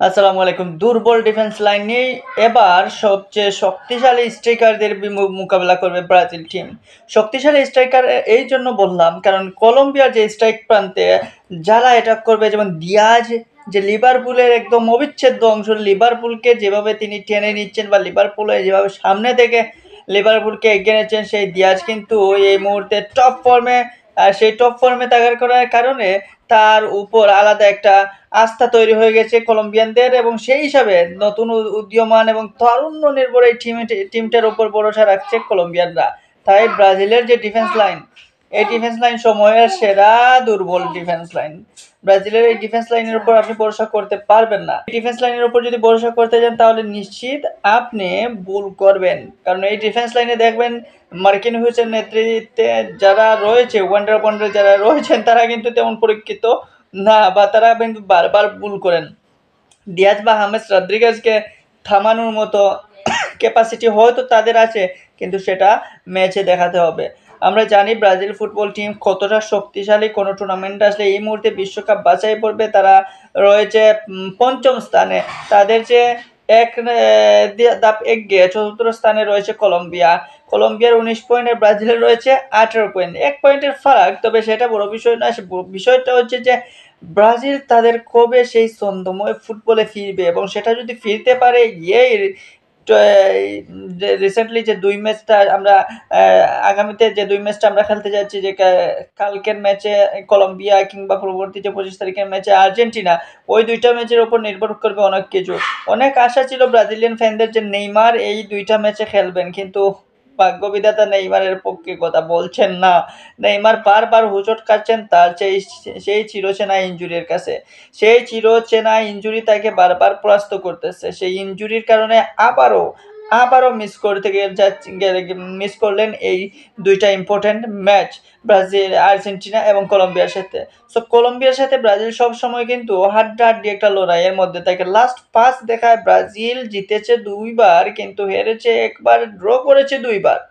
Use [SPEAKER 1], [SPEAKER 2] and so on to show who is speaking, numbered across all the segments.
[SPEAKER 1] আসসালামু আলাইকুম। দুর্বল ডিফেন্স লাইন নিয়ে এবার সবচেয়ে শক্তিশালী স্ট্রাইকারদের মোকাবেলা করবে ব্রাজিল টিম। শক্তিশালী স্ট্রাইকার এই জন্য বললাম কারণ কলম্বিয়ার যে স্ট্রাইক প্রান্তে যারা অ্যাটাক করবে, যেমন দিয়াজ, যে লিভারপুলের একদম অবিচ্ছেদ্য অংশ, লিভারপুলকে যেভাবে তিনি টেনে নিচ্ছেন বা লিভারপুলে যেভাবে সামনে থেকে লিভারপুলকে এগিয়ে নিচ্ছেন, সেই দিয়াজ কিন্তু এই মুহূর্তে টপ ফর্মে। আর সেই টপ ফর্মে থাকার করার কারণে তার উপর আলাদা একটা আস্থা তৈরি হয়ে গেছে কলম্বিয়ানদের, এবং সেই হিসাবে নতুন উদীয়মান এবং তারুণ্য নির্ভর এই টিমটার উপর ভরসা রাখছে কলম্বিয়ানরা। তাই ব্রাজিলের যে ডিফেন্স লাইন, এই ডিফেন্স লাইন সময়ের সেরা দুর্বল ডিফেন্স লাইন। ব্রাজিলের এই ডিফেন্স লাইনের উপর আপনি ভরসা করতে পারবেন না। এই ডিফেন্স লাইনের উপর যদি ভরসা করতে যান তাহলে নিশ্চিত আপনি ভুল করবেন, কারণ এই ডিফেন্স লাইনে দেখবেন মার্কিনহুইসের নেতৃত্বে যারা রয়েছে, ওয়ান্ডার যারা রয়েছেন, তারা কিন্তু তেমন পরীক্ষিত না, বা তারা কিন্তু বারবার ভুল করেন। দিয়াজ বা হামেস রদ্রিগেজকে থামানোর মতো ক্যাপাসিটি হয়তো তাদের আছে, কিন্তু সেটা ম্যাচে দেখাতে হবে। আমরা জানি ব্রাজিল ফুটবল টিম কতটা শক্তিশালী। কোনো টুর্নামেন্ট আসলে এই মুহূর্তে বিশ্বকাপ বাছাই পড়বে তারা রয়েছে পঞ্চম স্থানে। তাদের যে এক ধাপ এগিয়ে চতুর্থ স্থানে রয়েছে কলম্বিয়া। কলম্বিয়ার 19 পয়েন্ট, ব্রাজিলের রয়েছে 18 পয়েন্ট, 1 পয়েন্টের ফারাক। তবে সেটা বড় বিষয় না। বিষয়টা হচ্ছে যে ব্রাজিল তাদের কবে সেই ছন্দময় ফুটবলে ফিরবে, এবং সেটা যদি ফিরতে পারে এই রিসেন্টলি যে দুই ম্যাচটা আমরা আগামীতে যে দুই ম্যাচটা আমরা খেলতে যাচ্ছি, যে কালকের ম্যাচে কলম্বিয়া কিংবা পরবর্তী যে 25 তারিখের ম্যাচে আর্জেন্টিনা, ওই দুইটা ম্যাচের উপর নির্ভর করবে অনেক কিছু। অনেক আশা ছিল ব্রাজিলিয়ান ফ্যানদের যে নেইমার এই দুইটা ম্যাচে খেলবেন, কিন্তু ভাগ্যবিধাতা নেইমারের পক্ষে কথা বলছেন না। নেইমার বারবার হোঁচট খাচ্ছেন তার সেই চিরচেনা ইনজুরির কাছে। সেই চিরচেনা ইনজুরি তাকে বারবার পরাস্ত করতেছে। সেই ইনজুরির কারণে আবারও মিস করলেন এই দুইটা ইম্পর্টেন্ট ম্যাচ, ব্রাজিল, আর্জেন্টিনা এবং কলম্বিয়ার সাথে। সো কলম্বিয়ার সাথে ব্রাজিল সবসময় কিন্তু হাড্ডাহাড্ডি একটা লড়াইয়ের মধ্যে থাকে। লাস্ট 5 দেখায় ব্রাজিল জিতেছে 2 বার, কিন্তু হেরেছে একবার, ড্র করেছে 2 বার।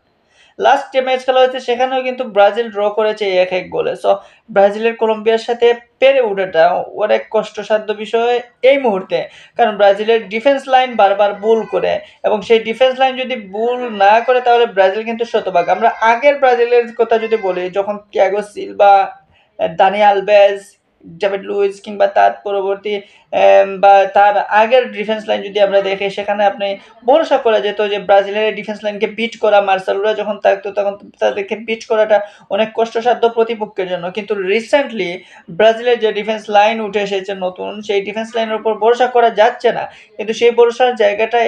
[SPEAKER 1] লাস্ট যে ম্যাচ খেলা হয়েছে সেখানেও কিন্তু ব্রাজিল ড্র করেছে 1-1 গোলে। সো ব্রাজিলের কলম্বিয়ার সাথে পেরে ওঠাটা অনেক কষ্টসাধ্য বিষয় এই মুহূর্তে, কারণ ব্রাজিলের ডিফেন্স লাইন বারবার ভুল করে, এবং সেই ডিফেন্স লাইন যদি ভুল না করে তাহলে ব্রাজিল কিন্তু শতভাগ। আমরা আগের ব্রাজিলের কথা যদি বলি, যখন Thiago Silva, Dani Alves, David Luiz, কিংবা তার পরবর্তী বা তার আগের ডিফেন্স লাইন যদি আমরা দেখি, সেখানে আপনি ভরসা করা যেত যে ব্রাজিলের ডিফেন্স লাইনকে বিট করা, মার্সেলোরা যখন থাকতো তখন তাদেরকে বিট করাটা অনেক কষ্টসাধ্য প্রতিপক্ষের জন্য। কিন্তু রিসেন্টলি ব্রাজিলের যে ডিফেন্স লাইন উঠে এসেছে নতুন, সেই ডিফেন্স লাইনের উপর ভরসা করা যাচ্ছে না, কিন্তু সেই ভরসার জায়গাটা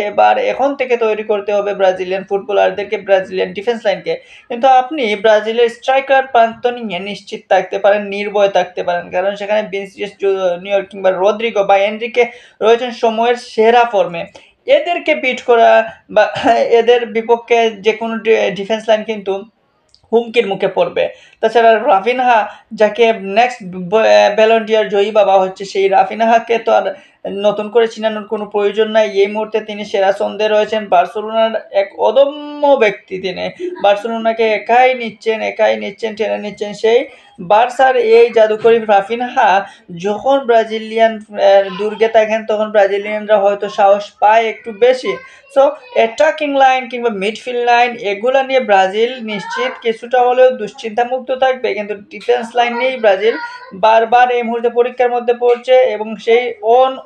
[SPEAKER 1] এখন থেকে তৈরি করতে হবে ব্রাজিলিয়ান ফুটবলারদেরকে, ব্রাজিলিয়ান ডিফেন্স লাইনকে। কিন্তু আপনি ব্রাজিলের স্ট্রাইকার প্রান্ত নিয়ে নিশ্চিত থাকতে পারেন, নির্ভয় থাকতে পারেন, কারণ সেখানে ভিনিসিয়াস জুনিয়র কিংবা রদ্রিগো বা এনরিকে রয়েছেন সময়ের সেরা ফর্মে। এদেরকে বিট করা বা এদের বিপক্ষে যে কোনো ডিফেন্স লাইন কিন্তু হুমকির মুখে পড়বে। তাছাড়া রাফিনহা, যাকে নেক্সট ব্যালন ডি'অর জয়ী বাবা হচ্ছে, সেই রাফিনহাকে তো আর নতুন করে চিনানোর কোনো প্রয়োজন নাই। এই মুহূর্তে তিনি সেরা ছন্দে রয়েছেন। বার্সেলোনার এক অদম্য ব্যক্তি তিনি। বার্সেলোনাকে একাই নিচ্ছেন, টেনে নিচ্ছেন সেই বার্সার এই জাদুকরী রাফিনহা। যখন ব্রাজিলিয়ান দুর্গে থাকেন তখন ব্রাজিলিয়ানরা হয়তো সাহস পায় একটু বেশি। সো অ্যাটাকিং লাইন কিংবা মিডফিল্ড লাইন এগুলা নিয়ে ব্রাজিল নিশ্চিত কিছুটা হলেও দুশ্চিন্তামুক্ত থাকবে, কিন্তু ডিফেন্স লাইন নিয়েই ব্রাজিল বারবার এই মুহূর্তে পরীক্ষার মধ্যে পড়ছে, এবং সেই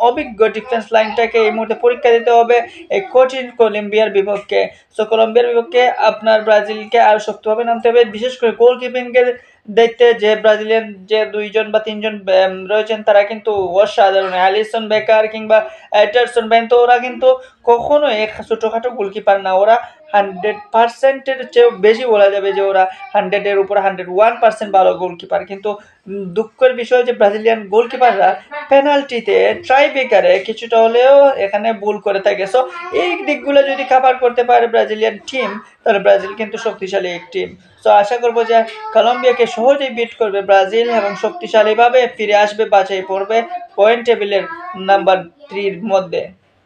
[SPEAKER 1] অভিজ্ঞ ডিফেন্স লাইনটাকে এই মুহূর্তে পরীক্ষা দিতে হবে এই কঠিন কলম্বিয়ার বিপক্ষে। সো কলম্বিয়ার বিপক্ষে আপনার ব্রাজিলকে আরও শক্তভাবে নামতে হবে, বিশেষ করে গোলকিপিংয়ের দেখতে যে ব্রাজিলিয়ান যে 2 বা 3 জন রয়েছেন তারা কিন্তু অসাধারণ। অ্যালিসন বেকার কিংবা এডারসন বেন্তো, ওরা কিন্তু কখনোই এক ছোটোখাটো গোলকিপার না। ওরা 100%-এর চেয়েও বেশি বলা যাবে যে ওরা 100-এর উপর 101% ভালো গোলকিপার। কিন্তু দুঃখের বিষয় যে ব্রাজিলিয়ান গোলকিপাররা পেনাল্টিতে, ট্রাইব্রেকারে কিছুটা হলেও এখানে ভুল করে থাকে। সো এই দিকগুলো যদি কাভার করতে পারে ব্রাজিলিয়ান টিম, তাহলে ব্রাজিল কিন্তু শক্তিশালী এক টিম। সো আশা করবো যে কলম্বিয়াকে সহজেই বিট করবে ব্রাজিল, এবং শক্তিশালীভাবে ফিরে আসবে, বাছাই পড়বে পয়েন্ট টেবিলের নাম্বার 3-র মধ্যে।